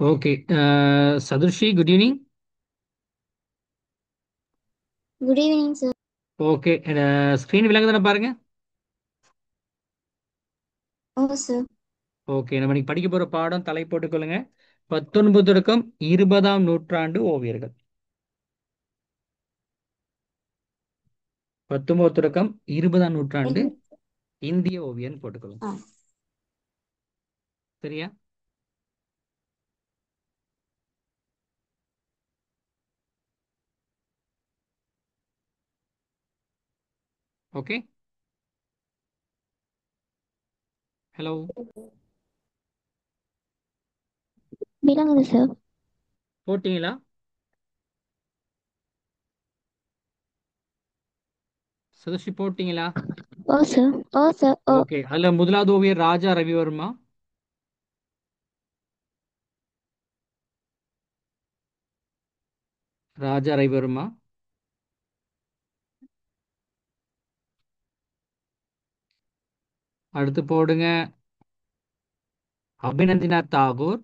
Okay. Chathurshi, good evening. Good evening sir. Okay. Screen விளங்குதானே பாருங்க. ஓ சார். ஓகே, நம்ம இன்னைக்கு படிக்க போகிற பாடம் தலை போட்டுக்கொள்ளுங்க. 19 தொடக்கம் 20ஆம் நூற்றாண்டு ஓவியர்கள். 19 தொடக்கம் 20ஆம் நூற்றாண்டு என்ன? இந்திய ஓவியன் போட்டுக்கொள்ளுங்க. ஆ. சரியா? ஓகே. ஹலோ. விளங்குது சார். போட்டிங்களா? சதுர்ஷி போட்டிங்களா? ஓ சார். ஓ சார். ஓ. ஓகே, அதில் முதலாவது ஓவியர் ராஜா ரவிவர்மா. ராஜா ரவிவர்மா. அடுத்து போடுங்க அபிநந்தினா தாகூர்,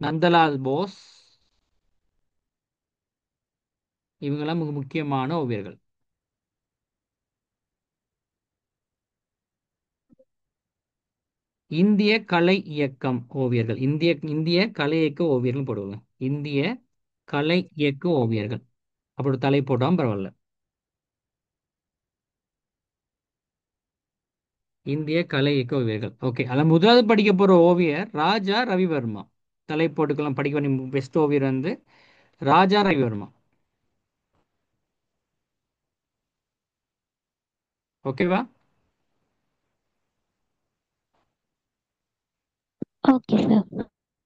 நந்தலால் போஸ். இவங்கெல்லாம் மிக முக்கியமான ஓவியர்கள். இந்திய கலை இயக்கம் ஓவியர்கள். இந்திய இந்திய கலை இயக்க ஓவியர்கள் போடுவாங்க. இந்திய கலை இயக்க ஓவியர்கள். அப்படி தலை போட்டாலும் பரவாயில்ல. இந்திய கலை இயக்க ஓவியர்கள். ஓகே, அதில் முதலாவது படிக்க போற ஓவியர் ராஜா ரவிவர்மா. தலை போட்டுக்கலாம். படிக்க வேண்டிய பெஸ்ட் ஓவியர் வந்து ராஜா ரவிவர்மா. ஓகேவா? Okay sir.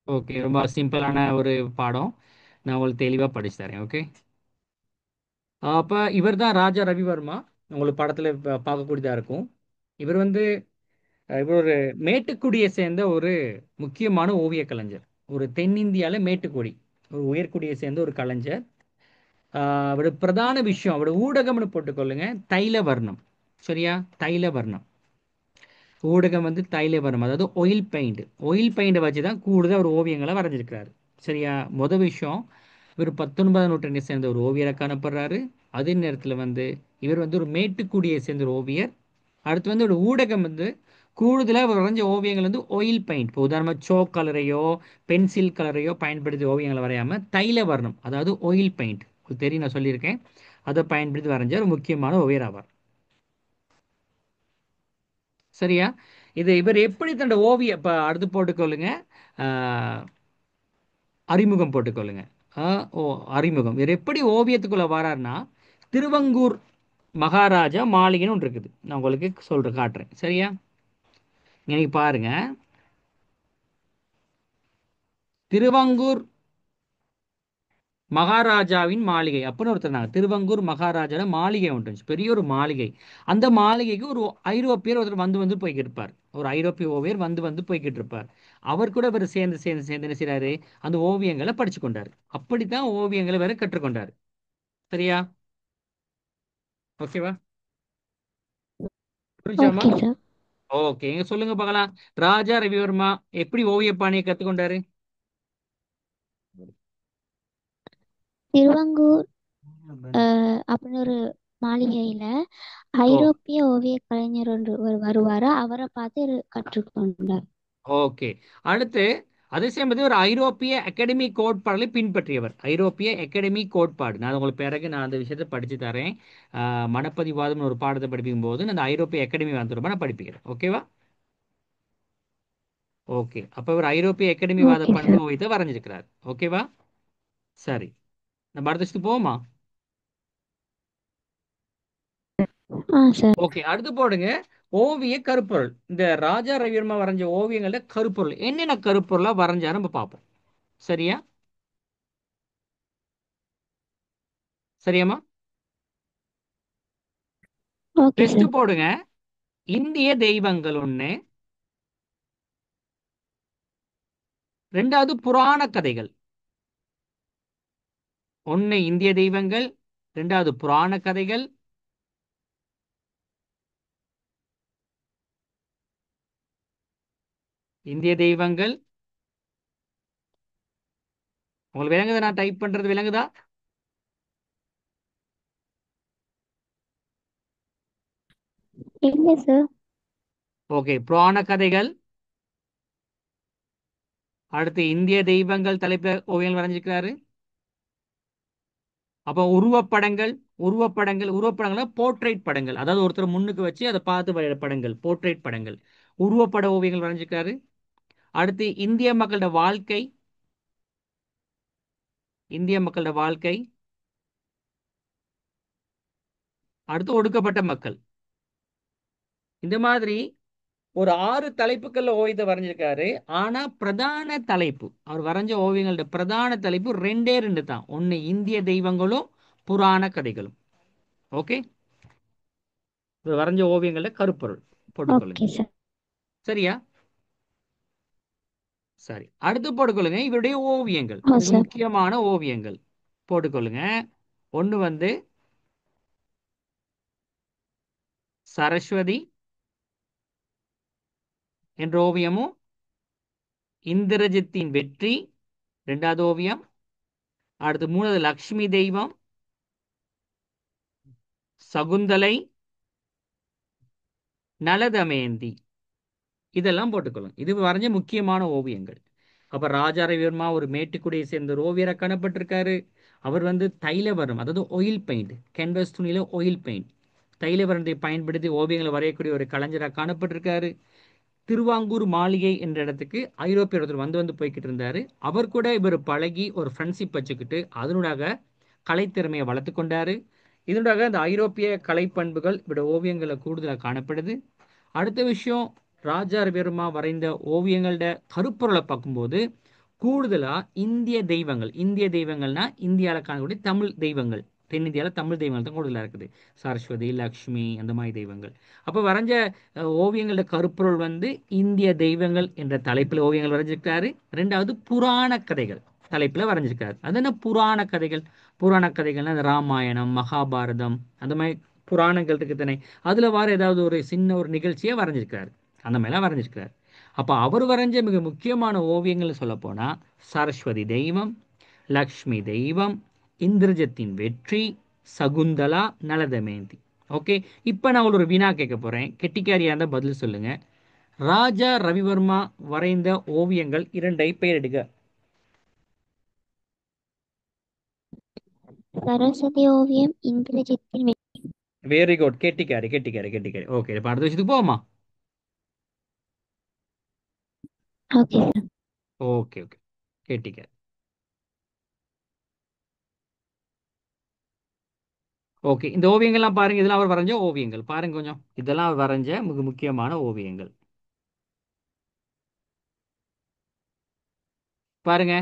ஓகே, ரொம்ப சிம்பிளான ஒரு பாடம். நான் உங்களுக்கு தெளிவாக படிச்சு தரேன். ஓகே. அப்போ இவர் தான் ராஜா ரவிவர்மா. உங்களுக்கு படத்தில் பார்க்கக்கூடியதாக இருக்கும். இவர் வந்து இவர் ஒரு மேட்டுக்குடியை சேர்ந்த ஒரு முக்கியமான ஓவிய கலைஞர். ஒரு தென்னிந்தியாவில் மேட்டுக்குடி ஒரு உயர்குடியை சேர்ந்த ஒரு கலைஞர். அவரோட பிரதான விஷயம், அவரோட ஊடகம்னு போட்டுக்கொள்ளுங்க, தைலவர்ணம். சரியா? தைலவர்ணம். ஊடகம் வந்து தைலவர்ணம், அதாவது ஒயில் பெயிண்ட். ஒயில் பெயிண்டை வச்சு தான் கூடுதல் அவர் ஓவியங்களை வரைஞ்சிருக்கிறாரு. சரியா? மொதல் விஷயம், இவர் 19ஆம் நூற்றாண்டை சேர்ந்த ஒரு ஓவியரை காணப்படுறாரு. அதே நேரத்தில் வந்து இவர் வந்து ஒரு மேட்டுக்குடியை சேர்ந்த ஒரு ஓவியர். அடுத்து வந்து ஒரு ஊடகம் வந்து கூடுதலாக வரைஞ்ச ஓவியங்கள் வந்து ஆயில் பெயிண்ட். இப்போ உதாரணமாக சோக் கலரையோ பென்சில் கலரையோ பயன்படுத்தி ஓவியங்களை வரையாமல் தைல வர்ணம், அதாவது ஆயில் பெயிண்ட், உங்களுக்கு தெரியும், நான் சொல்லியிருக்கேன், அதை பயன்படுத்தி வரைஞ்ச ஒரு முக்கியமான ஓவியர் ஆவார். சரியா? இது இவர் எப்படி தன்னோட ஓவிய இப்போ அடுத்து போட்டுக்கொள்ளுங்க. ஆஹ், அறிமுகம் போட்டுக்கொள்ளுங்க. ஓ, அறிமுகம். இவர் எப்படி ஓவியத்துக்குள்ள வராருன்னா, திருவங்கூர் மகாராஜா மாளிகைன்னு ஒன்று இருக்குது. நான் உங்களுக்கு சொல்றேன், காட்டுறேன். சரியா? இன்னைக்கு பாருங்க, திருவாங்கூர் மகாராஜாவின் மாளிகை அப்படின்னு ஒருத்தர் இருந்தாங்க. திருவங்கூர் மகாராஜாவோட மாளிகை ஒன்று இருந்துச்சு, பெரிய ஒரு மாளிகை. அந்த மாளிகைக்கு ஒரு ஐரோப்பியர் ஒருத்தர் வந்து வந்து போய்கிட்டு இருப்பார். ஒரு ஐரோப்பிய ஓவியர் வந்து வந்து போய்கிட்டு இருப்பார். அவர் கூட இவர் சேர்ந்து சேர்ந்து சேர்ந்து என்ன செய்றாரு, அந்த ஓவியங்களை படிச்சு கொண்டார். அப்படித்தான் ஓவியங்களை வேற கற்றுக்கொண்டார். சரியா? ஓகேவா? புரிஞ்சாமா? Okay sir. ஓகே, எங்க சொல்லுங்க பார்க்கலாம். ராஜா ரவிவர்மா எப்படி ஓவிய பாணியை கற்றுக்கொண்டாரு? திருவாங்கூர் அப்படின்னு ஒரு மாளிகையில ஓ, ஐரோப்பிய ஓவிய கலைஞர் ஒன்று வருவாரு. அவரை பார்த்து இவரு கற்றுக்கொண்டார். ஓகே. அடுத்து அதே சமயத்தில் ஒரு ஐரோப்பிய அகாடமி கோட்பாடுகளை பின்பற்றியவர். ஐரோப்பிய அகாடமி கோட்பாடு, நான் உங்களுக்கு பிறகு நான் அந்த விஷயத்தை படிச்சு தரேன். மனப்பதிவாதம்னு ஒரு பாடத்தை படிப்பிக்கும் போது நான் அந்த ஐரோப்பிய அகாடமி வந்து நான் படிப்பிக்கிறேன். ஓகேவா? ஓகே, அப்போ இவர் ஐரோப்பிய அகாடமிவாத ஓகே பண்பு சார். வைத்து வரைஞ்சிருக்கிறார். ஓகேவா? சரி, நம்ம அடுத்த விஷயத்துக்கு போவோமா? ஆ சார். ஓகே, அடுத்து போடுங்க ஓவிய கருப்பொருள். இந்த ராஜா ரவிவர்மா வரைஞ்ச ஓவியங்கள்ல கருப்பொருள் என்னென்ன கருப்பொருளா வரைஞ்சாரு நம்ம பார்ப்போம். சரியா? சரியாம்மா? Okay test sir. போடுங்க. இந்திய தெய்வங்கள் ஒண்ணு, ரெண்டாவது புராண கதைகள். ஒண்ணு இந்திய தெய்வங்கள், ரெண்டாவது புராண கதைகள், இந்திய தெய்வங்கள். உங்களுக்கு விளங்குதா? நான் டைப் பண்றது விளங்குதா? இல்ல சார். ஓகே, புராண கதைகள். அடுத்து இந்திய தெய்வங்கள் தலைப்புல ஓவியங்கள் வரைஞ்சிருக்கிறாரு. அப்போ உருவப்படங்கள். உருவப்படங்கள் போர்ட்ரேட் படங்கள், அதாவது ஒருத்தர் முன்னுக்கு வச்சு அதை பார்த்து வரைகிற படங்கள் போர்ட்ரேட் படங்கள். உருவப்பட ஓவியங்கள் வரைஞ்சிருக்காரு. அடுத்து இந்திய மக்களோட வாழ்க்கை. இந்திய மக்களோட வாழ்க்கை. அடுத்து ஒடுக்கப்பட்ட மக்கள். இந்த மாதிரி ஒரு 6 தலைப்புகள்ல ஓவியத்தை வரைஞ்சிருக்காரு. ஆனா பிரதான தலைப்பு, அவர் வரைஞ்ச ஓவியங்களோட பிரதான தலைப்பு ரெண்டே ரெண்டு தான். ஒன்னு இந்திய தெய்வங்களும், புராண கதைகளும். ஓகே. இவர் வரைஞ்ச ஓவியங்கள கருப்பொருள் போட்டுக்கொள்ளுங்க. Okay sir. சரியா? சரி, அடுத்து போட்டுக்கொள்ளுங்க இவருடைய ஓவியங்கள், ஓ மிக சார். முக்கியமான ஓவியங்கள் போட்டுக்கொள்ளுங்க. ஒண்ணு வந்து சரஸ்வதி என்ற ஓவியமும், இந்திரஜித்தின் வெற்றி ரெண்டாவது ஓவியம். அடுத்து மூணாவது லக்ஷ்மி தெய்வம், சகுந்தலை, நலதமயந்தி. இதெல்லாம் போட்டுக்கொள்ளுங்க. இது வரைஞ்ச முக்கியமான ஓவியங்கள். அப்ப ராஜா ரவிவர்மா ஒரு மேட்டுக்குடியை சேர்ந்த ஒரு ஓவியரை காணப்பட்டிருக்காரு. அவர் வந்து தைலவரம், அதாவது ஆயில் பெயிண்ட், கேன்வாஸ் துணியில ஆயில் பெயிண்ட், தைலவரத்தை பயன்படுத்தி ஓவியங்களை வரையக்கூடிய ஒரு கலைஞராக காணப்பட்டிருக்காரு. திருவாங்கூர் மாளிகை என்ற இடத்துக்கு ஐரோப்பியர் ஒருத்தர் வந்து வந்து போய்கிட்டு இருந்தாரு. அவர் கூட இவர் பழகி ஒரு ஃப்ரெண்ட்ஷிப் வச்சுக்கிட்டு அதனூடாக கலைத்திறமையை வளர்த்து கொண்டாரு. இதனூடாக அந்த ஐரோப்பிய கலைப்பண்புகள் இவருடைய ஓவியங்களில் கூடுதலாக காணப்படுது. அடுத்த விஷயம், ராஜா ரவிவர்மா வரைந்த ஓவியங்களோட கருப்பொருளை பார்க்கும்போது கூடுதலா இந்திய தெய்வங்கள். இந்திய தெய்வங்கள்னா இந்தியாவில் காணக்கூடிய தமிழ் தெய்வங்கள். தென்னிந்தியாவில் தமிழ் தெய்வங்கள் தான் கூடுதலாக இருக்குது. சரஸ்வதி, லக்ஷ்மி, அந்த மாதிரி தெய்வங்கள். அப்போ வரைஞ்ச ஓவியங்களோட கருப்பொருள் வந்து இந்திய தெய்வங்கள் என்ற தலைப்பில் ஓவியங்கள் வரைஞ்சிருக்காரு. ரெண்டாவது புராண கதைகள் தலைப்பில் வரைஞ்சிருக்காரு. அது என்ன புராண கதைகள்? புராண கதைகள்னா இந்த ராமாயணம், மகாபாரதம், அந்த மாதிரி புராணங்கள் இருக்கு தானே, அதுல வர ஏதாவது ஒரு சின்ன ஒரு நிகழ்ச்சியை வரைஞ்சிருக்காரு. அந்த மாதிரிலாம் வரைஞ்சிருக்காரு. அப்ப அவர் வரைஞ்ச மிக முக்கியமான ஓவியங்கள் சொல்ல போனா சரஸ்வதி தெய்வம், லக்ஷ்மி தெய்வம், இந்திரஜத்தின் வெற்றி, சகுந்தலா, நலதமயந்தி. ஓகே. இப்ப நான் ஒரு வினா கேட்க போறேன், கெட்டிக்காரியா இருந்தா பதில் சொல்லுங்க. ராஜா ரவிவர்மா வரைந்த ஓவியங்கள் இரண்டை பெயரிடுக. சரஸ்வதி ஓவியம், இந்திரஜித்தின் வெரி குட், கெட்டிக்காரி கெட்டிக்காரி கெட்டிக்காரி. ஓகே, இப்ப அடுத்த விஷயத்துக்கு போவோமா? Okay sir. ஓகே ஓகே, கெட்டிக்காரி. ஓகே, இந்த ஓவியங்கள்லாம் பாருங்க. இதெல்லாம் அவர் வரைஞ்ச ஓவியங்கள் பாருங்க கொஞ்சம். இதெல்லாம் அவர் வரைஞ்ச மிக முக்கியமான ஓவியங்கள் பாருங்க.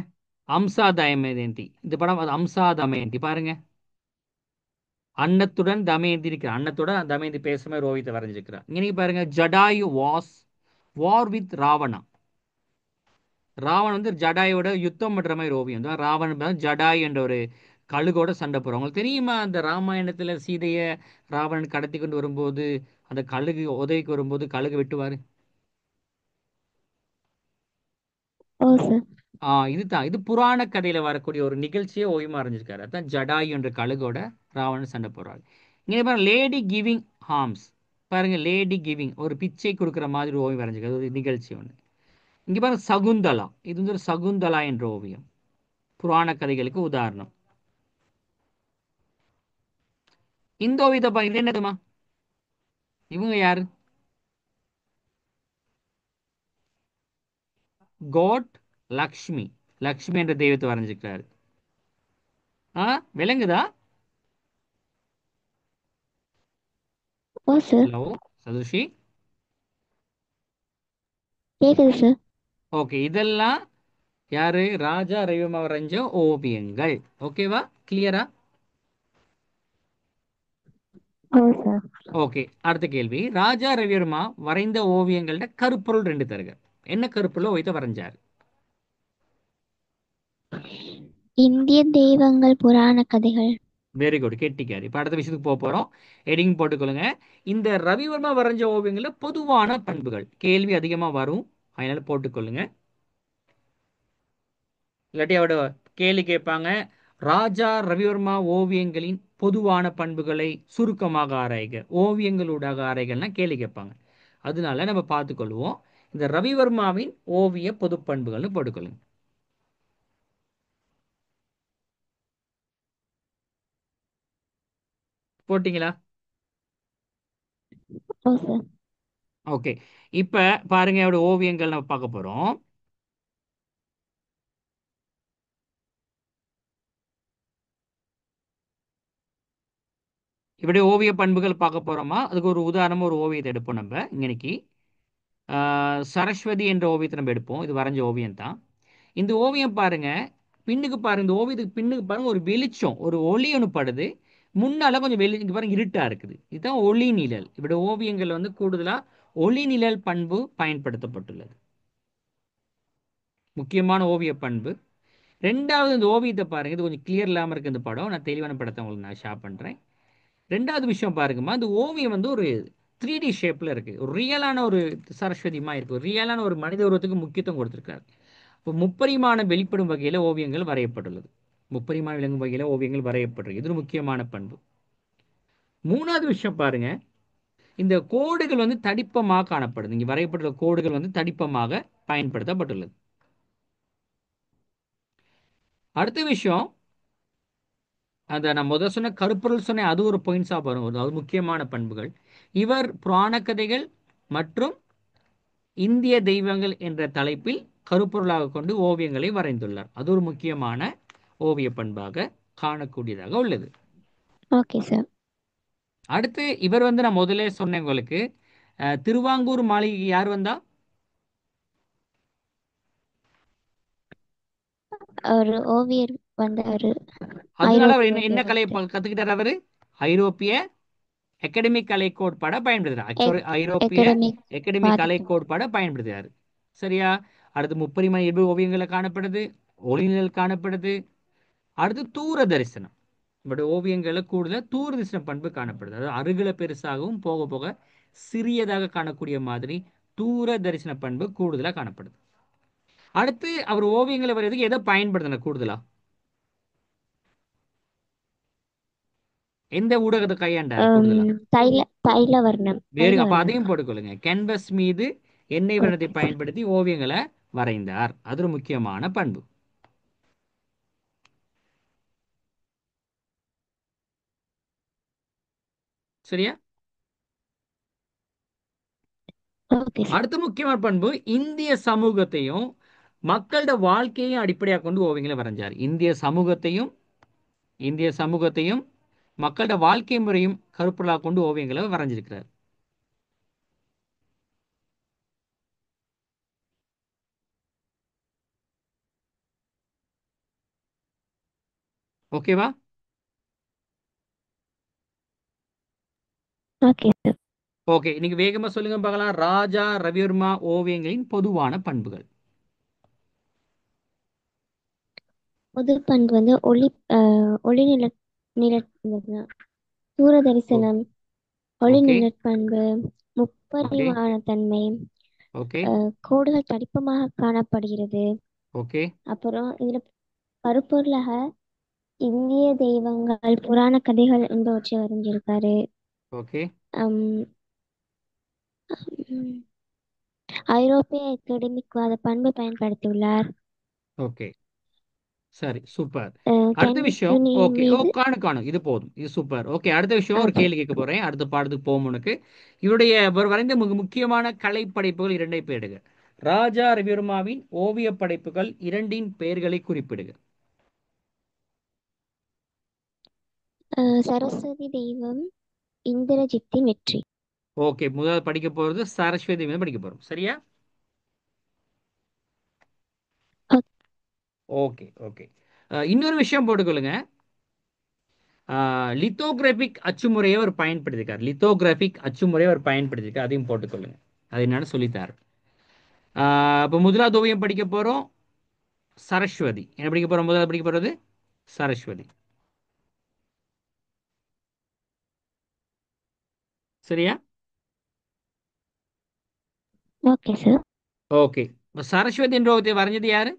அம்சா தமயந்தி, இந்த படம் அது அம்சா தமயந்தி பாருங்க. அன்னத்துடன் தமயந்தி இருக்கிறார். அன்னத்துடன் தமயந்தி பேசுற மாதிரி ஓவியத்தை வரைஞ்சிருக்கிறார். இங்க நீங்க பாருங்க, Jatayu was war with Ravana. Ravanan வந்து ஜடாயோட யுத்தம் பண்ற மாதிரி ஓவியம் தான். ராவணன் ஜடாய் என்ற ஒரு கழுகோட சண்டை போடுறோம். உங்களுக்கு தெரியுமா அந்த ராமாயணத்துல சீதைய ராவணன் கடத்தி கொண்டு வரும்போது அந்த கழுகு உதவிக்கு வரும்போது கழுகு வெட்டுவாரு. ஓ சார். இதுதான், இது புராண கதையில வரக்கூடிய ஒரு நிகழ்ச்சியை ஓவியமா வரைஞ்சிருக்காரு. அதான் ஜடாயு என்ற கழுகோட ராவணன் சண்டை போடுறாரு. இங்க பாருங்க, லேடி கிவிங் ஹார்ம்ஸ். பாருங்க, லேடி கிவிங் ஒரு பிச்சை கொடுக்குற மாதிரி ஓவியம் வரைஞ்சிருக்காரு, ஒரு நிகழ்ச்சி ஒன்று. இங்க பாருங்க, சகுந்தலா. இது வந்து ஒரு சகுந்தலா என்ற ஓவியம், புராண கதைகளுக்கு உதாரணம். இந்த ஓவியத்தை பாருங்க, இது என்னதுமா? இவங்க யாரு? கோட் லக்ஷ்மி. லக்ஷ்மி என்ற தெய்வத்தை வரைஞ்சிருக்காரு. விளங்குதா? ஓ சார். ஹலோ சதுஷி. கேக்குது சார். ஓகே, இதெல்லாம் யாரு? ராஜா ரவிவர்மா வரைஞ்ச ஓவியங்கள். ஓகேவா? கிளியரா? ஓ சார். ஓகே, அடுத்த கேள்வி. ராஜா ரவிவர்மா வரைந்த ஓவியங்கள்ட கருப்பொருள் ரெண்டு தருக. என்ன கருப்பொருள் ஓவியத்தை வரைஞ்சார்? இந்திய தெய்வங்கள், புராண கதைகள். வெரி குட், கெட்டிக்காரி. இப்ப அடுத்த விஷயத்துக்கு போக போறோம். ஹெடிங் போட்டுக்கொள்ளுங்க. இந்த ரவிவர்மா வரைஞ்ச ஓவியங்கள்ல பொதுவான பண்புகள் கேள்வி அதிகமா வரும். அதனால போட்டுக்கொள்ளுங்க. இல்லாட்டி அவட கேள்வி கேட்பாங்க, ராஜா ரவிவர்மா ஓவியங்களின் பொதுவான பண்புகளை சுருக்கமாக ஆராய்க, ஓவியங்களூடாக ஆராய்கள்னா கேள்வி கேட்பாங்க. அதனால நம்ம பார்த்துக்கொள்வோம். இந்த ரவிவர்மாவின் ஓவிய பொது பண்புகள்னு போட்டுக்கொள்ளுங்க. போட்டிங்களா? ஓ சார். ஓகே. இப்ப பாருங்க, அவரோட ஓவியங்கள் நம்ம பார்க்க போறோம். இப்படி ஓவிய பண்புகள் பார்க்க போறோமா? அதுக்கு ஒரு உதாரணமா ஒரு ஓவியத்தை எடுப்போம் நம்ம இன்னைக்கு. சரஸ்வதி என்ற ஓவியத்தை நம்ம எடுப்போம். இது வரைஞ்ச ஓவியம் தான். இந்த ஓவியம் பாருங்க, பின்னுக்கு பாருங்க, இந்த ஓவியத்துக்கு பின்னுக்கு பாருங்க ஒரு வெளிச்சம், ஒரு ஒளி ஒன்று படுது. முன்னால கொஞ்சம் இங்க பாருங்க இருட்டா இருக்குது. இதுதான் ஒளி நிழல். இப்படி ஓவியங்கள் வந்து கூடுதலா ஒளி நிழல் பண்பு பயன்படுத்தப்பட்டுள்ளது. முக்கியமான ஓவிய பண்பு. ரெண்டாவது, இந்த ஓவியத்தை பாருங்க, இது கொஞ்சம் கிளியர் இல்லாம இருக்கு இந்த படம். நான் தெளிவான படத்தை உங்களுக்கு நான் ஷேர் பண்றேன். ரெண்டாவது விஷயம் பாருங்கம்மா, இந்த ஓவியம் வந்து ஒரு 3D ஷேப்ல இருக்கு. ஒரு ரியலான ஒரு சரஸ்வதிமா இருக்கு. ஒரு ரியலான ஒரு மனித உருவத்துக்கு முக்கியத்துவம் கொடுத்திருக்காரு. இப்போ முப்பரிமாணம் வெளிப்படும் வகையில் ஓவியங்கள் வரையப்பட்டுள்ளது. முப்பரிமாணம் விளங்கும் வகையில் ஓவியங்கள் வரையப்படுறது, இது ஒரு முக்கியமான பண்பு. மூணாவது விஷயம் பாருங்க, இந்த கோடுகள் வந்து தடிப்பமாக காணப்படுது. இங்க வரையப்பட்டுள்ள கோடுகள் வந்து தடிப்பமாக பயன்படுத்தப்பட்டுள்ளது. அடுத்த விஷயம், அந்த நான் முதல் சொன்ன கருப்பொருள் சொன்ன அது ஒரு பாயிண்ட்ஸா வரும். அது முக்கியமான பண்புகள். இவர் புராண கதைகள் மற்றும் இந்திய தெய்வங்கள் என்ற தலைப்பில் கருப்பொருளாக கொண்டு ஓவியங்களை வரைந்துள்ளார். அது ஒரு முக்கியமான ஓவிய பண்பாக காணக்கூடியதாக உள்ளது. Okay sir. அடுத்து இவர் வந்து நான் முதலே சொன்னேன் உங்களுக்கு, திருவாங்கூர் மாளிகைக்கு யார் வந்தா? ஒரு ஓவியர் வந்தாரு. அதனால அவர் என்ன என்ன ஐரோப்பியர் கலையை ஒருத்தர். கத்துக்கிட்டார் அவரு? ஐரோப்பிய அகாடமிக் கலை கோட்பாட பயன்படுத்துறார். சாரி, ஐரோப்பிய எக்கடமிக் அகாடமிக் கலை பாதிப்பு. கோட்பாட பயன்படுத்துறாரு. சரியா? அடுத்து முப்பரிமாண இயல்பு ஓவியங்களை காணப்படுது, ஒளிநிழல் காணப்படுது. அடுத்து தூர தரிசனம். நம்முடைய ஓவியங்களில் கூடுதல் தூர தரிசன பண்பு காணப்படுது. அதாவது அருகில பெருசாகவும் போக போக சிறியதாக காணக்கூடிய மாதிரி தூர தரிசன பண்பு கூடுதலாக காணப்படுது. அடுத்து அவர் ஓவியங்களை வரையறதுக்கு எதை பயன்படுத்தின கூடுதலா? எந்த ஊடகத்தை கையாண்டார் கூடுதலா? தைல தைல வர்ணம் வேறு தைல அப்ப வர்ணம். அதையும் போட்டுக்கொள்ளுங்க. கேன்வஸ் மீது எண்ணெய் வண்ணத்தை ஓகே சார். பயன்படுத்தி ஓவியங்களை வரைந்தார். அது ஒரு முக்கியமான பண்பு. சரியா? Okay sir. அடுத்த முக்கியமான பண்பு, இந்திய சமூகத்தையும் மக்களோட வாழ்க்கையையும் அடிப்படையாக கொண்டு ஓவியங்களை வரைஞ்சார். இந்திய சமூகத்தையும் மக்களோட வாழ்க்கை முறையும் கருப்பொருளாக கொண்டு ஓவியங்களை வரைஞ்சிருக்கிறார். ஓகேவா? Okay sir. ஓகே, இன்னைக்கு வேகமா சொல்லுங்க பார்க்கலாம். ராஜா ரவிவர்மா ஓவியங்களின் பொதுவான பண்புகள். பொது பண்பு வந்து ஒளி நில தூர தரிசனம், ஒளி ஓகே. நிழற்பண்பு, ஓகே. முப்பரிமாண தன்மை, ஓகே. கோடுகள் தடிப்பமாக காணப்படுகிறது. ஓகே. அப்புறம் இதுல கருப்பொருளாக இந்திய தெய்வங்கள், புராண கதைகள் என்பவற்றை வரைஞ்சிருக்காரு. ஓகே. அம், உம், ஐரோப்பிய அகாடமிக் வாத பண்பை பயன்படுத்தியுள்ளார். ஓகே. சரி, சூப்பர். அடுத்த கேன்வஸ் விஷயம், துணி ஓகே, ஓ மீது. காணும் காணும், இது போதும், இது சூப்பர். ஓகே, அடுத்த விஷயம் ஒரு ஓகே. கேள்வி கேட்க போறேன். அடுத்த பாடத்துக்கு போகும் உனக்கு. இவர் வரைந்த மிக முக்கியமான கலை படைப்புகள் இரண்டை பெயரிடுக. ராஜா ரவிவர்மாவின் ஓவிய படைப்புகள் இரண்டின் பெயர்களை குறிப்பிடுக. சரஸ்வதி தெய்வம், இந்திரஜித்தின் வெற்றி. ஓகே, முதல் படிக்க போறது சரஸ்வதி மீது படிக்க போறோம். சரியா? ஓகே. ஓகே. இன்னொரு விஷயம் போட்டுக்கொள்ளுங்க. லித்தோகிராபிக் அச்சுமுறையை அவர் பயன்படுத்திருக்கார். லித்தோகிராபிக் அச்சுமுறையை அவர் பயன்படுத்திருக்கார். அதையும் போட்டுக்கொள்ளுங்க. அது என்னன்னு சொல்லித்தார். இப்போ முதலாவது ஓவியம் படிக்க போறோம், சரஸ்வதி. என்ன படிக்க போறோம்? முதலாவது படிக்க போறது சரஸ்வதி. சரியா? Okay sir. ஓகே. சரஸ்வதி என்ற ஓவியத்தை வரைஞ்சது யாரு?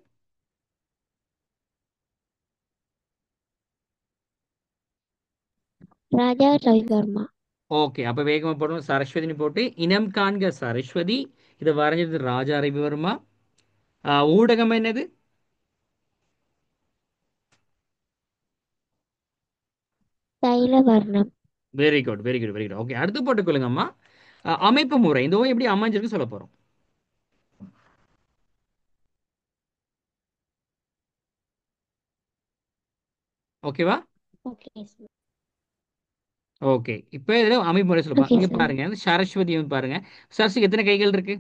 ராஜா ரவிவர்மா. ஓகே, அப்ப வேகமா போடணும். சரஸ்வதினு போட்டு இனம் காண்க சரஸ்வதி. இதை வரைஞ்சது ராஜா ரவிவர்மா. ஊடகம் என்னது? தைலவர்ணம். Very good, very good, very good. Okay, அடுத்து போட்டுக்கொள்ளுங்க அம்மா. அமைப்பு முறை இந்த ஓவியம் எப்படி அமைஞ்சிருக்கு சொல்ல போறோம். ஓகேவா? Okay sir. ஓகே, இப்போ இதில் அமைப்பு முறை சொல்லப்பா. ஓகே இங்க சார். பாருங்க, இந்த சரஸ்வதி வந்து பாருங்க. சரஸ்வதிக்கு எத்தனை கைகள் இருக்கு?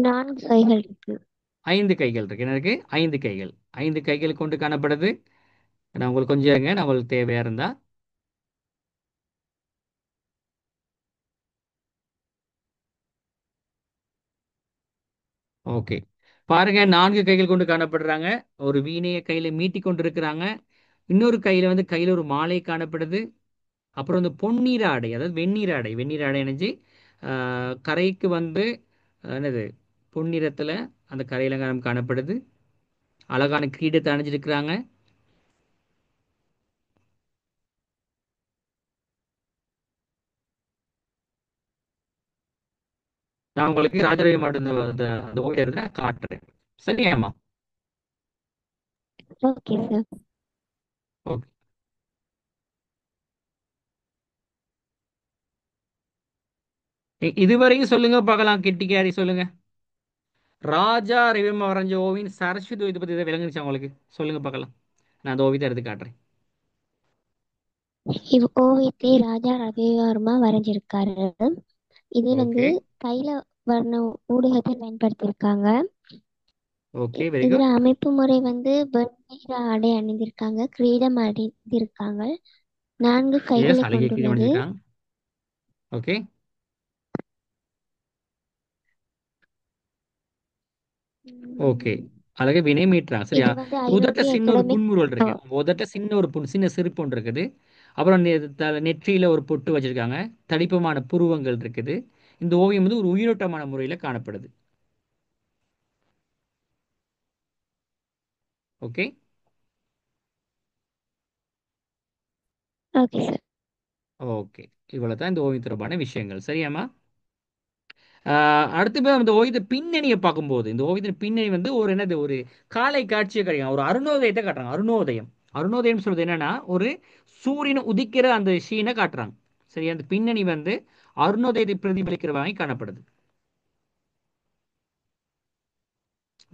4 கைகள் இருக்கு. 5 கைகள் இருக்கு. என்ன இருக்கு? 5 கைகள். 5 கைகள் கொண்டு காணப்படுது. நான் உங்களுக்கு கொஞ்சம் இருங்க, நான் உங்களுக்கு தேவையா இருந்தா. ஓகே, பாருங்க, 4 கைகள் கொண்டு காணப்படுறாங்க. ஒரு வீணையை கையில மீட்டி கொண்டு இருக்கிறாங்க. இன்னொரு கையில வந்து கையில ஒரு மாலை காணப்படுது. அப்புறம் வந்து பொன்னீர் ஆடை, அதாவது வெந்நீர் ஆடை. வெந்நீர் ஆடை இணைஞ்சு கரைக்கு வந்து என்னது பொன்னிறத்துல அந்த கரையிலங்காரம் காணப்படுது. அழகான கிரீடத்தை அணிஞ்சிருக்கிறாங்க. நான் உங்களுக்கு ராஜரவி மாவட்டம் அந்த ஓவியத்தை காட்டுறேன். சரியாம்மா? Okay sir. ஓகே. இதுவரைக்கும் சொல்லுங்க பார்க்கலாம், கெட்டிக்காரி சொல்லுங்க. ராஜா ரவிவர்மா வரைஞ்ச ஓவியம் சரஸ்வதி ஓவியத்தை பத்தி இதை விளங்குனுச்சா உங்களுக்கு? சொல்லுங்க பார்க்கலாம். நான் அந்த ஓவியத்தை எடுத்து காட்டுறேன். ஓவியத்தை ராஜா ரவிவர்மா வரைஞ்சிருக்காரு. இது வந்து ஓகே. தைல வர்ண ஊடகத்தை பயன்படுத்தியிருக்காங்க. ஓகே, வெரி இதுல குட். அமைப்பு முறை வந்து வெண்ணிற ஆடை அணிந்திருக்காங்க, கிரீடம் அணிந்திருக்காங்க, 4 எஸ், கைகளை அழகிய கிரீடம் கொண்டுள்ளது. அணிஞ்சிருக்காங்க. ஓகே. ஓகே, உம், அழகா வினை மீட்டுறாங்க. சரியா? இது வந்து உதட்ட ஐரோப்பிய சின்ன ஒரு அகாடமிக். புன்முறுவல் இருக்கு. உதட்ட சின்ன ஒரு சின்ன சிரிப்பு ஒன்று இருக்குது. அப்புறம் நெற்றியில ஒரு பொட்டு வச்சிருக்காங்க. தடிப்பமான புருவங்கள் இருக்குது. இந்த ஓவியம் வந்து ஒரு உயிரோட்டமான முறையில் காணப்படுது. ஓகே. Okay sir. ஓகே, இவ்வளவு தான் இந்த ஓவியம் தொடர்பான விஷயங்கள். சரியாம்மா? அடுத்து போய் இந்த ஓவியத்தை பின்னணியை பார்க்கும்போது இந்த ஓவியத்தின் பின்னணி வந்து ஒரு என்னது ஒரு காலை காட்சியை கிடைக்கும். ஒரு அருணோதயத்தை காட்டுறாங்க. அருணோதயம். அருணோதயம் சொல்றது என்னன்னா ஒரு சூரியன் உதிக்கிற அந்த சீனை காட்டுறாங்க. சரி, அந்த பின்னணி வந்து அருணோதயத்தை பிரதிபலிக்கிற வகை காணப்படுது.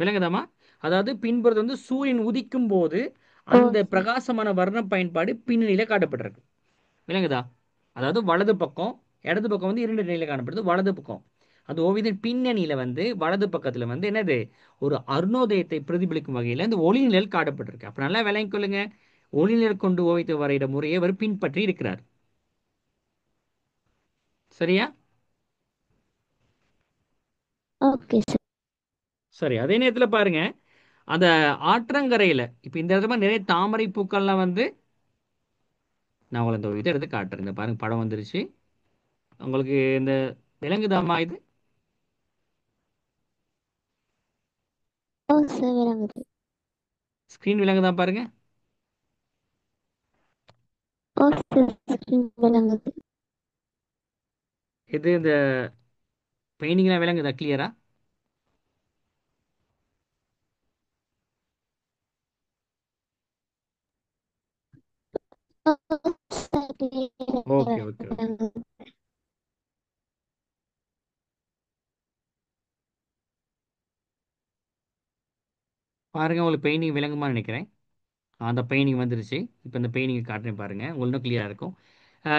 விளங்குதாம்மா? அதாவது பின்புறது வந்து சூரியன் உதிக்கும் போது ஓ அந்த சார். பிரகாசமான வர்ண பயன்பாடு பின்னணியில காட்டப்பட்டிருக்கு. விளங்குதா? அதாவது வலது பக்கம், இடது பக்கம் வந்து இரண்டு நிலையில காணப்படுது. வலது பக்கம் அந்த ஓவியத்தின் பின்னணியில வந்து வலது பக்கத்துல வந்து என்னது ஒரு அருணோதயத்தை பிரதிபலிக்கும் வகையில இந்த ஒளிநிழல் காட்டப்பட்டிருக்கு. அப்ப நல்லா விளங்கிக் கொள்ளுங்க. ஒளிநிழல் கொண்டு ஓவியத்தை வரைகிற முறையை அவர் பின்பற்றி இருக்கிறார். சரியா? Okay sir. சரி, அதே நேரத்துல பாருங்க, அந்த ஆற்றங்கரையில இப்ப இந்த இடத்துல நிறைய தாமரை பூக்கள்லாம் வந்து நான் உங்களுக்கு இந்த இதை எடுத்து காட்டுறேன். இந்த பாருங்க, படம் வந்துருச்சு உங்களுக்கு. இந்த விலங்குதாம்மா இது? ஓ சார், விளங்குது. ஸ்கிரீன் விலங்குதான் பாருங்க. ஓ சார், விளங்குது. இது இந்த பெயிண்டிங்லாம் விலங்குதா கிளியரா? ஓ சார், ஓகே, ஓகே, ஓகே. விளங்குது. பாருங்க, உங்களுக்கு பெயிண்டிங் விளங்குமான்னு நினைக்கிறேன். அந்த பெயிண்டிங் வந்துருச்சு. இப்போ இந்த பெயிண்டிங் காட்டுறேன் பாருங்க, உங்களுக்கு இன்னும் கிளியரா இருக்கும்.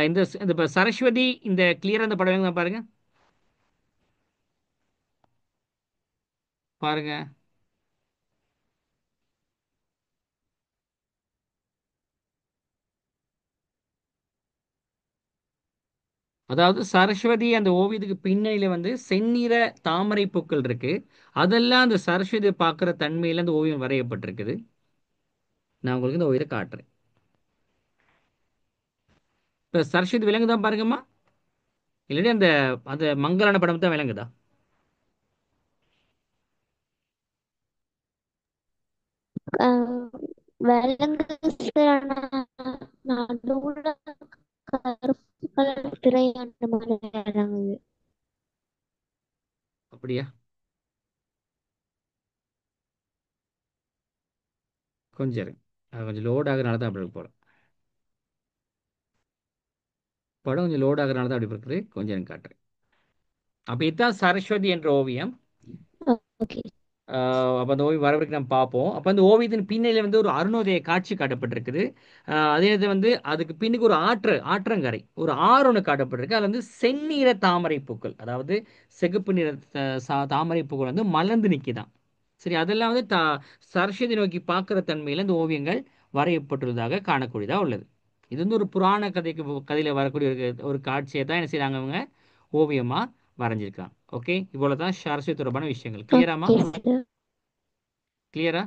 இந்த இப்ப சரஸ்வதி இந்த கிளியரா இந்த படம் விளங்குதா பாருங்க. பாருங்க, அதாவது சரஸ்வதி அந்த ஓவியத்துக்கு பின்னணியில வந்து செந்நிற தாமரை பூக்கள் இருக்கு. அதெல்லாம் அந்த சரஸ்வதியை பார்க்குற தன்மையில அந்த ஓவியம் வரையப்பட்டிருக்குது. நான் உங்களுக்கு இந்த ஓவியத்தை காட்டுறேன். இப்போ சரஸ்வதி விலங்கு தான் பாருங்கம்மா. இல்லாட்டி அந்த அந்த மங்கலான படம் தான் விளங்குதா? அஹ் விலங்கு சார், நடுவுல கருப்பு கலர் திரை அந்த மாதிரி இறங்குது. அப்படியா? கொஞ்சம் இருங்க. அது கொஞ்சம் லோட் ஆகுறனால தான் அப்படி இருக்கு போல. படம் கொஞ்சம் லோட் ஆகுறனால தான் அப்படி இருக்குது. கொஞ்சம் எனக்கு காட்டுறேன். அப்போ இதுதான் சரஸ்வதி என்ற ஓவியம். ஓகே. அப்போ அந்த ஓவியம் வரவரைக்கும் நம்ம பார்ப்போம். அப்போ அந்த ஓவியத்தின் பின்னில வந்து ஒரு அருணோதய காட்சி காட்டப்பட்டிருக்குது. அதே நேரத்தில் வந்து அதுக்கு பின்னுக்கு ஒரு ஆற்றங்கரை, ஒரு ஆறு ஒன்று காட்டப்பட்டிருக்கு. அதில் வந்து செந்நிற தாமரை பூக்கள், அதாவது சிகப்பு நிற தாமரை பூக்கள் வந்து மலர்ந்து நிற்கிதான். சரி, அதெல்லாம் வந்து சரஸ்வதி நோக்கி பார்க்குற தன்மையில் இந்த ஓவியங்கள் வரையப்பட்டுள்ளதாக காணக்கூடியதாக உள்ளது. இது வந்து ஒரு புராண கதையில் வரக்கூடிய ஒரு காட்சியை தான் என்ன செய்கிறாங்க அவங்க ஓவியமாக வரைஞ்சிருக்காங்க. ஓகே, இவ்வளோ தான் சரஸ்வதி தொடர்பான விஷயங்கள். கிளியராமா? Okay sir. கிளியரா?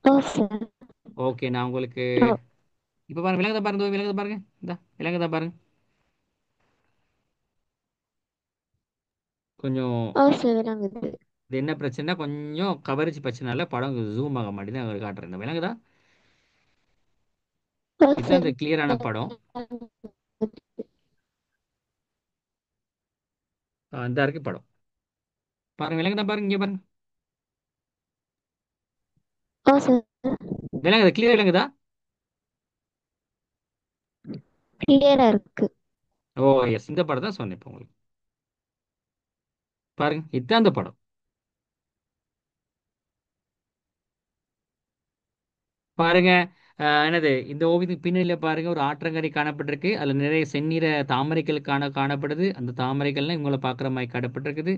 ஓ சார். ஓகே, நான் உங்களுக்கு ஓ. இப்போ பாருங்க, விலங்குதான் பாருங்க, விலங்குதான் பாருங்க, இந்த விலங்குதான் பாருங்க. கொஞ்சம் ஓ சார், விளங்குது. இது என்ன பிரச்சனைனா கொஞ்சம் கவரேஜ் பிரச்சனால படம் ஜூம் ஆக மாட்டேங்குது. நான் உங்களுக்கு காட்டுறேன், இந்த விலங்குதா. ஓ இதுதான் சார், இந்த கிளியரான படம். இந்த இருக்கு படம். பாருங்க, விலங்குதான் பாருங்க, இங்கே பாருங்க. ஓ சார், விலங்குதா, கிளியர் விலங்குதா. கிளியரா இருக்கு. ஓ எஸ், இந்த படம் தான் சொன்னேன் இப்போ உங்களுக்கு. பாருங்க, இதுதான் அந்த படம். பாருங்க. என்னது இந்த ஓவியத்துக்கு பின்னணியில் பாருங்க, ஒரு ஆற்றங்கரை காணப்பட்டிருக்கு. அதில் நிறைய செந்நிற தாமரைகள் காணப்படுது. அந்த தாமரைகள்லாம் இவங்களை பார்க்குற மாதிரி காணப்பட்டிருக்குது.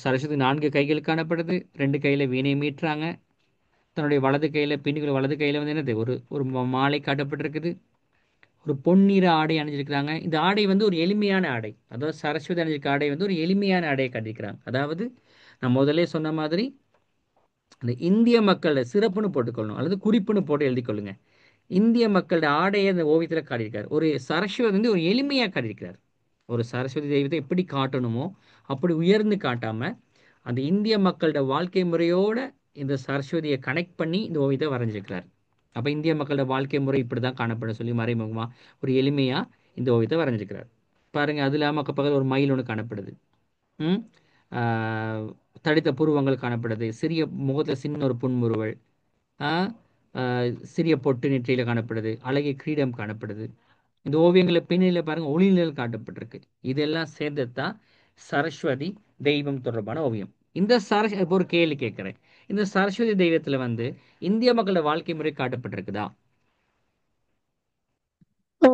சரஸ்வதி 4 கைகள் காணப்படுது. 2 கையில் வீணை மீட்டுறாங்க. தன்னுடைய வலது கையில், பின்னுக்கு வலது கையில் வந்து என்னது ஒரு ஒரு மாலை காட்டப்பட்டிருக்குது. ஒரு பொன்னிற ஆடை அணிஞ்சிருக்கிறாங்க. இந்த ஆடை வந்து ஒரு எளிமையான ஆடை. அதாவது சரஸ்வதி அணிஞ்சிருக்க ஆடை வந்து ஒரு எளிமையான ஆடையை காட்டியிருக்கிறாங்க. அதாவது நான் முதலே சொன்ன மாதிரி அந்த இந்திய மக்களோட சிறப்புன்னு போட்டுக்கொள்ளணும், அல்லது குறிப்புன்னு போட்டு எழுதி கொள்ளுங்க. இந்திய மக்களோட ஆடையை அந்த ஓவியத்தில் காட்டியிருக்காரு. ஒரு சரஸ்வதி வந்து ஒரு எளிமையாக காட்டியிருக்கிறார். ஒரு சரஸ்வதி தெய்வத்தை எப்படி காட்டணுமோ அப்படி உயர்ந்து காட்டாம அந்த இந்திய மக்களோட வாழ்க்கை முறையோட இந்த சரஸ்வதியை கனெக்ட் பண்ணி இந்த ஓவியத்தை வரைஞ்சிருக்கிறார். அப்போ இந்திய மக்களோட வாழ்க்கை முறை இப்படி தான் காணப்படும் சொல்லி மறைமுகமா ஒரு எளிமையா இந்த ஓவியத்தை வரைஞ்சிருக்கிறார். பாருங்க, அது இல்லாமல் பக்கத்தில் ஒரு மயில் ஒன்று காணப்படுது. ம் ஆஹ் தடித்த புருவங்கள் காணப்படுது. சிறிய முகத்தில் சின்ன ஒரு புன்முறுவல். ஆ, சிறிய பொட்டு நெற்றியில காணப்படுது. அழகிய கிரீடம் காணப்படுது. இந்த ஓவியங்களை பின்னணியில பாருங்க, ஒளிநிழல் காட்டப்பட்டிருக்கு. இதெல்லாம் சேர்ந்தது தான் சரஸ்வதி தெய்வம் தொடர்பான ஓவியம். இந்த இப்போ ஒரு கேள்வி கேட்கிறேன். இந்த சரஸ்வதி தெய்வத்துல வந்து இந்திய மக்களோட வாழ்க்கை முறை காட்டப்பட்டிருக்குதா? ஓ.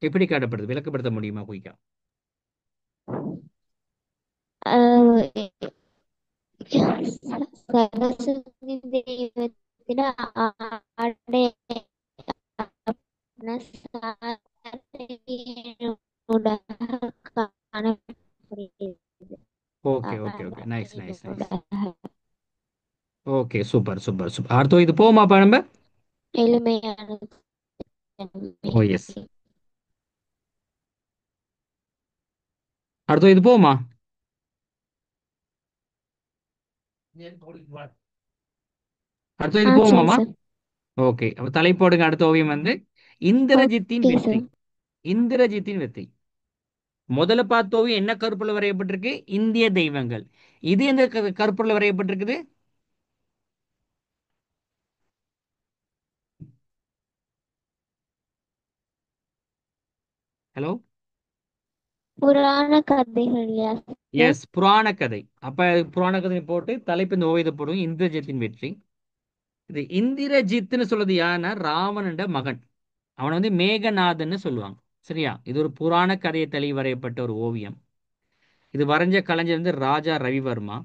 எப்படி காட்டப்படுது, விளக்கப்படுத்த முடியுமா குயிக்கா? அஹ் சரஸ்வதி தெய்வத்திட ஆடை காணப்படுகிறது. Okay okay okay, nice nice nice. Okay, super super super. அடுத்து இது போமாப்பா நம்ம. எளிமையான தன்மை. ஓ எஸ். அடுத்து இது போமா. அடுத்து இது சரி போமாமா. சார். ஓகே, அப்ப தலைப்போடுங்க. அடுத்த ஓவியம் வந்து இந்திரஜித்தின் ஓகே வெற்றி. சார். இந்திரஜித்தின் வெற்றி. முதல்ல பார்த்த ஓவியம் என்ன கருப்புல வரையப்பட்டிருக்கு? இந்திய தெய்வங்கள். இது எந்த கருப்புல வரையப்பட்டிருக்குது? ஹலோ. புராண கதைகள், யா சார். எஸ், புராண கதை. அப்ப புராண கதை போட்டு தலைப்பு இந்த ஓவியத்தை போடுவோம், இந்திரஜித்தின் வெற்றி. இது இந்திரஜித்னு சொல்றது யாருன்னா ராவணன் மகன். அவன் வந்து மேகநாதன்னு சொல்லுவாங்க. சரியா? இது ஒரு புராண கதையை தழுவி வரையப்பட்ட ஒரு ஓவியம். இது வரைஞ்ச கலைஞர் வந்து ராஜா ரவிவர்மா.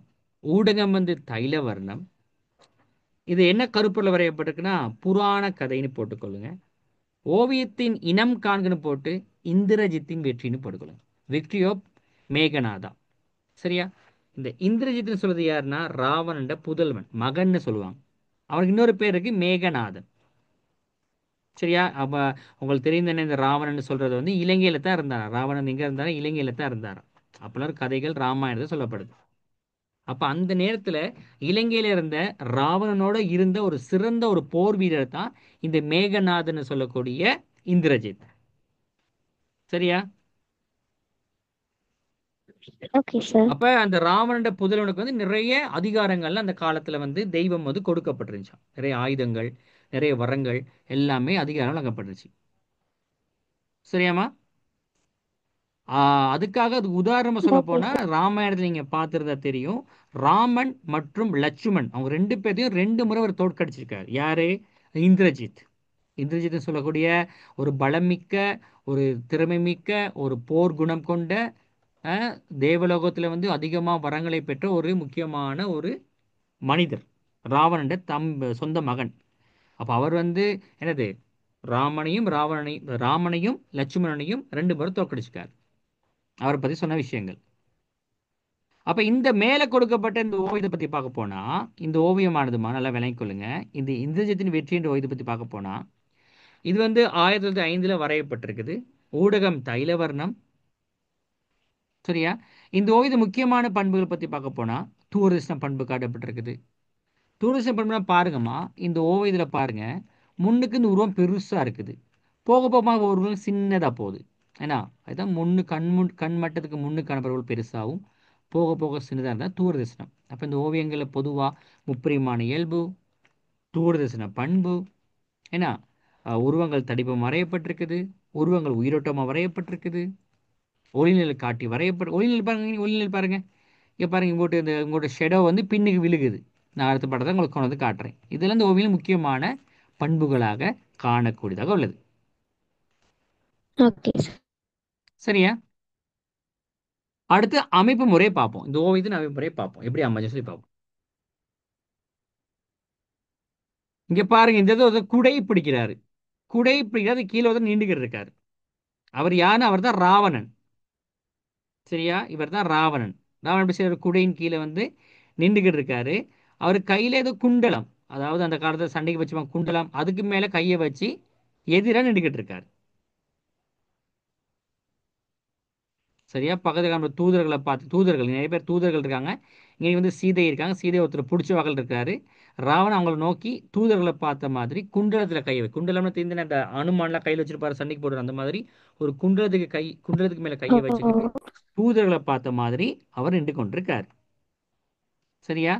ஊடகம் வந்து தைலவர்ணம். இது என்ன கருப்பொருள் வரையப்பட்டிருக்குன்னா புராண கதைன்னு போட்டுக்கொள்ளுங்க. ஓவியத்தின் இனம் காண்கன்னு போட்டு இந்திரஜித்தின் வெற்றின்னு போட்டுக்கொள்ளுங்க. Victory of மேகநாதா. சரியா? இந்த இந்திரஜித்னு சொல்றது யாருன்னா ராவணன் புதல்வன் மகன்னு சொல்லுவாங்க. அவனுக்கு இன்னொரு பேர் இருக்கு, மேகநாதன். சரியா? அப்ப உங்களுக்கு தெரியும் தானே, இந்த ராவணன் சொல்றது வந்து இலங்கையில தான் இருந்தாராம். ராவணன் எங்க இருந்தாரா? இலங்கையில தான் இருந்தாராம். அப்பெல்லாம் கதைகள் ராமாயணத்தில் சொல்லப்படுது. அப்ப அந்த நேரத்துல இலங்கையில இருந்த ராவணனோட இருந்த ஒரு சிறந்த ஒரு போர் வீரர் தான் இந்த மேகநாதன் சொல்லக்கூடிய இந்திரஜித். சரியா? Okay sir. அப்ப அந்த ராவணோட புதல்வனுக்கு வந்து நிறைய அதிகாரங்கள்ல அந்த காலத்துல வந்து தெய்வம் வந்து கொடுக்கப்பட்டிருந்துச்சாம். நிறைய ஆயுதங்கள், நிறைய வரங்கள், எல்லாமே அதிகாரம் வழங்கப்பட்டுருச்சு. சரியாமா? அதுக்காக அது உதாரணமா சொல்ல ஓகே போனா சார். ராமாயணத்துல நீங்க பார்த்திருந்தா தெரியும். ராமன் மற்றும் லட்சுமண் அவங்க ரெண்டு பேரையும் ரெண்டு முறை அவர் தோற்கடிச்சிருக்காரு. யாரு? இந்திரஜித். இந்திரஜித் சொல்லக்கூடிய ஒரு பலமிக்க, ஒரு திறமை மிக்க, ஒரு போர் குணம் கொண்ட, அஹ், தேவலோகத்துல வந்து அதிகமா வரங்களை பெற்ற ஒரு முக்கியமான ஒரு மனிதர். ராவணன் சொந்த மகன். அப்ப அவர் வந்து என்னது, ராமனையும் லட்சுமணனையும் ரெண்டு பேரும் தோற்கடிச்சிருக்காரு. அவரை பத்தி சொன்ன விஷயங்கள். அப்ப இந்த மேல கொடுக்கப்பட்ட இந்த ஓவியத்தை பத்தி பார்க்க போனா, இந்த ஓவியமானதுமா நல்லா விளங்கிக் கொள்ளுங்க. இந்த இந்திரஜித்தின் வெற்றி என்ற ஓவியத்தை பத்தி பார்க்க போனா, இது வந்து 1905 வரையப்பட்டிருக்குது. ஊடகம் தைலவர்ணம். சரியா? இந்த ஓவியத்து முக்கியமான பண்புகள் பத்தி பார்க்க போனா, தூரதர்ஷன பண்பு காட்டப்பட்டிருக்குது. தூரதர்ஷன பண்புனா பாருங்கம்மா, இந்த ஓவியத்துல பாருங்க, முன்னுக்கு இந்த உருவம் பெருசா இருக்குது. போக போக ஒரு உருவம் சின்னதா போகுது. ஏன்னா அதுதான் கண் மட்டத்துக்கு முன்னுக்கு காணப்படுவது பெருசாகவும் போக போக சின்னதாக இருந்தால் தூரதர்சனம். அப்போ இந்த ஓவியங்களில் பொதுவாக முப்பரிமாண இயல்பு, தூரதர்சன பண்பு, ஏன்னா உருவங்கள் தடிப்பம் வரையப்பட்டிருக்குது, உருவங்கள் உயிரோட்டமாக வரையப்பட்டிருக்குது, ஒளிநிலை காட்டி ஒளிநிலை பாருங்க, ஒளிநிலை பாருங்க. இங்கே பாருங்க, உங்களோட ஷெடோ வந்து பின்னுக்கு விழுகுது. நான் அடுத்த படத்தை உங்களுக்கு கொண்டு வந்து காட்டுறேன். இதெல்லாம் இந்த ஓவியம் முக்கியமான பண்புகளாக காணக்கூடியதாக உள்ளது. Okay sir. சரியா? அடுத்து அமைப்பு முறையை பார்ப்போம். இந்த ஓவியத்தின் அமைப்பு முறையை பார்ப்போம், எப்படி அமைஞ்சு சொல்லி பார்ப்போம். இங்க பாருங்க, இந்த இது ஒரு குடை பிடிக்கிறாரு. குடை பிடிக்கிறாரு, கீழே வந்து நீண்டுகிட்டு இருக்காரு. அவர் யாருன்னு? அவர் தான் ராவணன். சரியா? இவர் தான் ராவணன். ராவணன் எப்படி செய்யறாரு? குடையின் கீழே வந்து நின்றுகிட்டு இருக்காரு. அவர் கையில ஏதோ குண்டலம், அதாவது அந்த காலத்துல சண்டைக்கு வச்சுப்பாங்க குண்டலம், அதுக்கு மேல கையை வச்சு எதிராக நின்றுகிட்டு இருக்காரு. சரியா? பக்கத்துல நம்ம தூதர்களை பார்த்து, தூதர்கள் நிறைய பேர் தூதர்கள் இருக்காங்க. இங்க வந்து சீதை இருக்காங்க. சீதை ஒருத்தர் பிடிச்ச வகல் இருக்காரு. ராவணன் அவங்கள நோக்கி தூதர்களை பார்த்த மாதிரி குண்டலத்துல குண்டலம்னு தெரிந்து அந்த அனுமான்லாம் கையில் வச்சிருப்பாரு சண்டைக்கு போடுற அந்த மாதிரி ஒரு குண்டலத்துக்கு மேல கையை வச்சுக்கிட்டு ஓ. தூதர்களை பார்த்த மாதிரி அவர் நின்று கொண்டிருக்காரு. சரியா?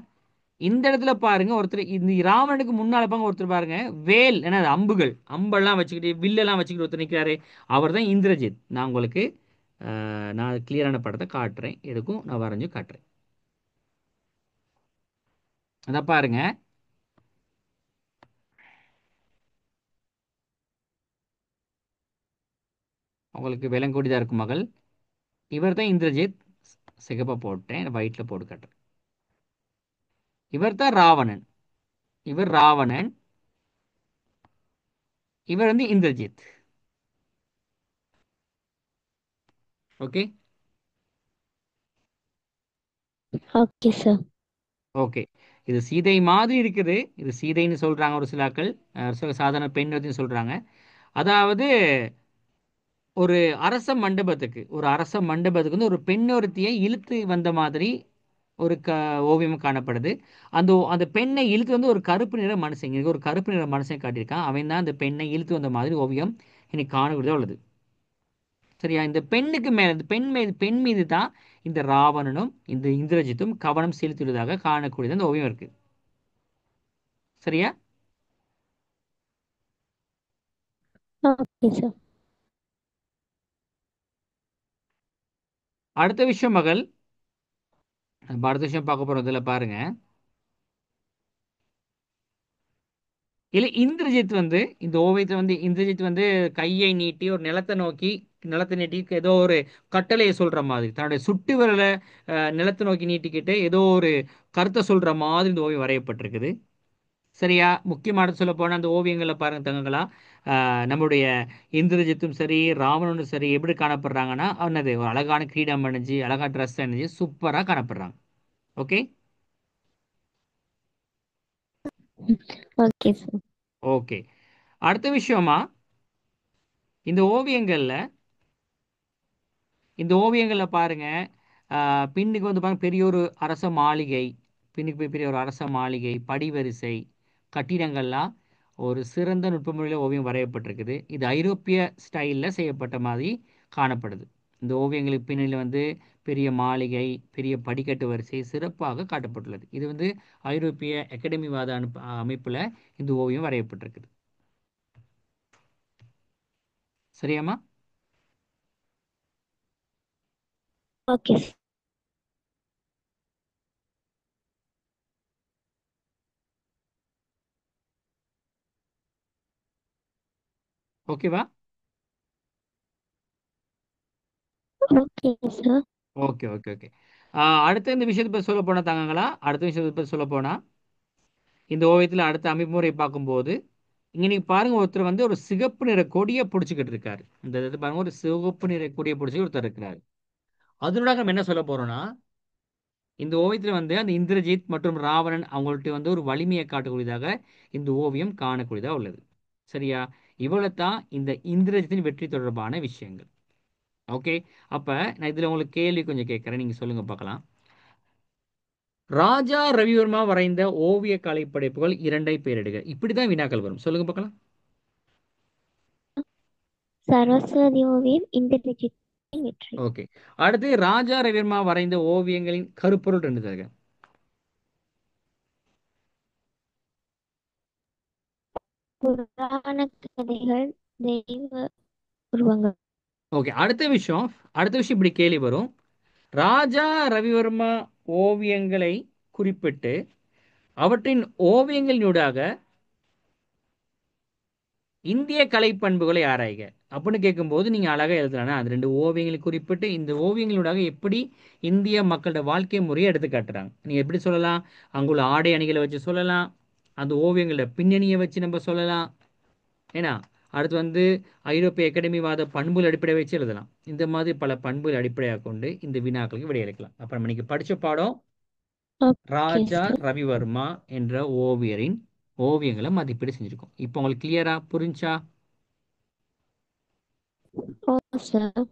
இந்த இடத்துல பாருங்க, ஒருத்தர் இந்த ராவணனுக்கு முன்னால பாருங்க, ஒருத்தர் பாருங்க, வேல் என்ன அது, அம்பெல்லாம் வச்சுக்கிட்டு வில்லெல்லாம் வச்சுக்கிட்டு ஒருத்தர் நிற்கிறாரு. அவர் தான் இந்திரஜித். நான் உங்களுக்கு நான் கிளியரான படத்தை காட்டுறேன். எதுக்கும் நான் வரைஞ்சு காட்டுறேன். அதான் பாருங்க, உங்களுக்கு விலங்கூடிதான் இருக்கும் மகள். இவர் தான் இந்திரஜித். சிகப்பா போட்டேன், ஒயிட்ல போட்டு காட்டுறேன். இவர் தான் ராவணன். இவர் ராவணன். இவர் வந்து Indrajit. Okay. Okay sir. Okay. இது சீதை மாதிரி இருக்குது. இது சீதைன்னு சொல்றாங்க ஒரு சிலாக்கள். சாதாரண பெண் ஒருத்தின்னு சொல்றாங்க. அதாவது ஒரு அரச மண்டபத்துக்கு வந்து ஒரு பெண் ஒருத்தியை இழுத்து வந்த மாதிரி ஒரு ஓவியம் காணப்படுது. அந்த பெண்ணை இழுத்து வந்து ஒரு கருப்பு நிற மனுஷன், இங்க ஒரு கருப்பு நிற மனுஷன் காட்டியிருக்கான். அவன் தான் அந்த பெண்ணை இழுத்து வந்த மாதிரி ஓவியம் இன்னைக்கு காணக்கூடியதாக உள்ளது. சரியா? பெண் மீது தான் இந்த ராவணனும் இந்த இந்திரஜித்தும் கவனம் செலுத்தியுள்ளதாக காணக்கூடியது அந்த ஓவியம் இருக்கு. சரியா? Okay sir. அடுத்த விஷயம் மகள், நம்ம அடுத்த விஷயம் பார்க்க போறோம். இதுல பாருங்க, இல்ல இந்திரஜித் வந்து இந்த ஓவியத்துல வந்து இந்திரஜித் வந்து கையை நீட்டி ஒரு நிலத்தை நீட்டி ஏதோ ஒரு கட்டளையை சொல்ற மாதிரி தன்னுடைய சுட்டு விரலை நிலத்தை நோக்கி நீட்டிக்கிட்டு ஏதோ ஒரு கருத்தை சொல்ற மாதிரி இந்த ஓவியம் வரையப்பட்டிருக்குது. சரியா? முக்கியமான சொல்ல போனா அந்த ஓவியங்களை பாருங்க தங்கங்களா, நம்முடைய இந்திரஜித்தும் சரி ராவணனும் சரி எப்படி காணப்படுறாங்கன்னா, அவனது ஒரு அழகான கிரீடம் அணிஞ்சு அழகா ட்ரெஸ் அணிஞ்சு சூப்பரா காணப்படுறாங்க. ஓகே. Okay sir. ஓகே. அடுத்த விஷயமா, இந்த ஓவியங்கள்ல இந்த ஓவியங்களில் பாருங்க, பின்னுக்கு வந்து பாருங்க பெரிய ஒரு அரச மாளிகை, பின்னுக்கு பெரிய ஒரு அரச மாளிகை, படிவரிசை, கட்டிடங்கள்லாம் ஒரு சிறந்த நுட்பமுறையில் ஓவியம் வரையப்பட்டிருக்குது. இது ஐரோப்பிய ஸ்டைலில் செய்யப்பட்ட மாதிரி காணப்படுது. இந்த ஓவியங்களுக்கு பின்னில் வந்து பெரிய மாளிகை, பெரிய படிக்கட்டு வரிசை சிறப்பாக காட்டப்பட்டுள்ளது. இது வந்து ஐரோப்பிய அகாடமிவாத அமைப்பில் இந்த ஓவியம் வரையப்பட்டிருக்குது. சரியாம்மா? ஓகே. ஓகேவா? Okay sir. Okay, okay, okay. அடுத்த இந்த விஷயத்தை பற்றி சொல்ல போனா தாங்கங்களா, அடுத்த விஷயத்தை பற்றி சொல்ல போனா, இந்த ஓவியத்தில் அடுத்த அமைப்புமுறை பார்க்கும்போது, இங்க நீங்க பாருங்க, ஒருத்தர் வந்து ஒரு சிகப்பு நிற கொடியை பிடிச்சிக்கிட்டு இருக்காரு. இந்த இது பாருங்க, ஒரு சிவப்பு நிற கொடியை பிடிச்சி ஒருத்தர் இருக்கிறாரு. அதனூடாக நம்ம என்ன சொல்ல போறோம்னா, இந்த ஓவியத்தில் வந்து அந்த இந்திரஜித் மற்றும் ராவணன் அவங்கள்ட்ட வந்து ஒரு வலிமையை காட்டக்கூடியதாக இந்த ஓவியம் காணக்கூடியதாக உள்ளது. சரியா? இவ்வளவு தான் இந்த இந்திரஜித்தின் வெற்றி தொடர்பான விஷயங்கள். ஓகே. அப்ப நான் இதுல உங்களுக்கு கேள்வி கொஞ்சம் கேட்கறேன், நீங்க சொல்லுங்க பார்க்கலாம். ராஜா ரவிவர்மா வரைந்த ஓவிய கலைப்படைப்புகள் இரண்டை பெயரிடுக. இப்படிதான் வினாக்கள் வரும். சொல்லுங்க பார்க்கலாம். சரஸ்வதி ஓவியம், இந்திரஜித்தின் வெற்றி. ஓகே. அடுத்து ராஜா ரவிவர்மா வரைந்த ஓவியங்களின் கருப்பொருள் ரெண்டு தருக. புராண கதைகள், தெய்வ உருவங்கள். ஓகே. அடுத்த விஷயம் இப்படி கேள்வி வரும். ராஜா ரவிவர்மா ஓவியங்களை குறிப்பிட்டு அவற்றின் ஓவியங்களினூடாக இந்திய கலை பண்புகளை ஆராய்க அப்படின்னு கேட்கும்போது நீங்க அழகா எழுதலாம். அது ரெண்டு ஓவியங்களை குறிப்பிட்டு இந்த ஓவியங்களூடாக எப்படி இந்திய மக்களோட வாழ்க்கை முறையை எடுத்து காட்டுறாங்க. நீங்க எப்படி சொல்லலாம்? அங்குள்ள ஆடை அணிகளை வச்சு சொல்லலாம், அந்த ஓவியங்களோட பின்னணியை வச்சு நம்ம சொல்லலாம். ஏன்னா அடுத்து வந்து ஐரோப்பிய அகாடமிவாத பண்புகள் அடிப்படை வச்சு எழுதலாம். இந்த மாதிரி பல பண்புகள் அடிப்படையாக கொண்டு இந்த வினாக்களுக்கு விடையளிக்கலாம். அப்புறம் நம்ம இன்னைக்கு படிச்ச பாடம் ஓகே ராஜா சார். ரவிவர்மா என்ற ஓவியரின் ஓவியங்களை மதிப்பீடு செஞ்சிருக்கோம். இப்போ உங்களுக்கு கிளியரா புரிஞ்சா? ஓ சார்.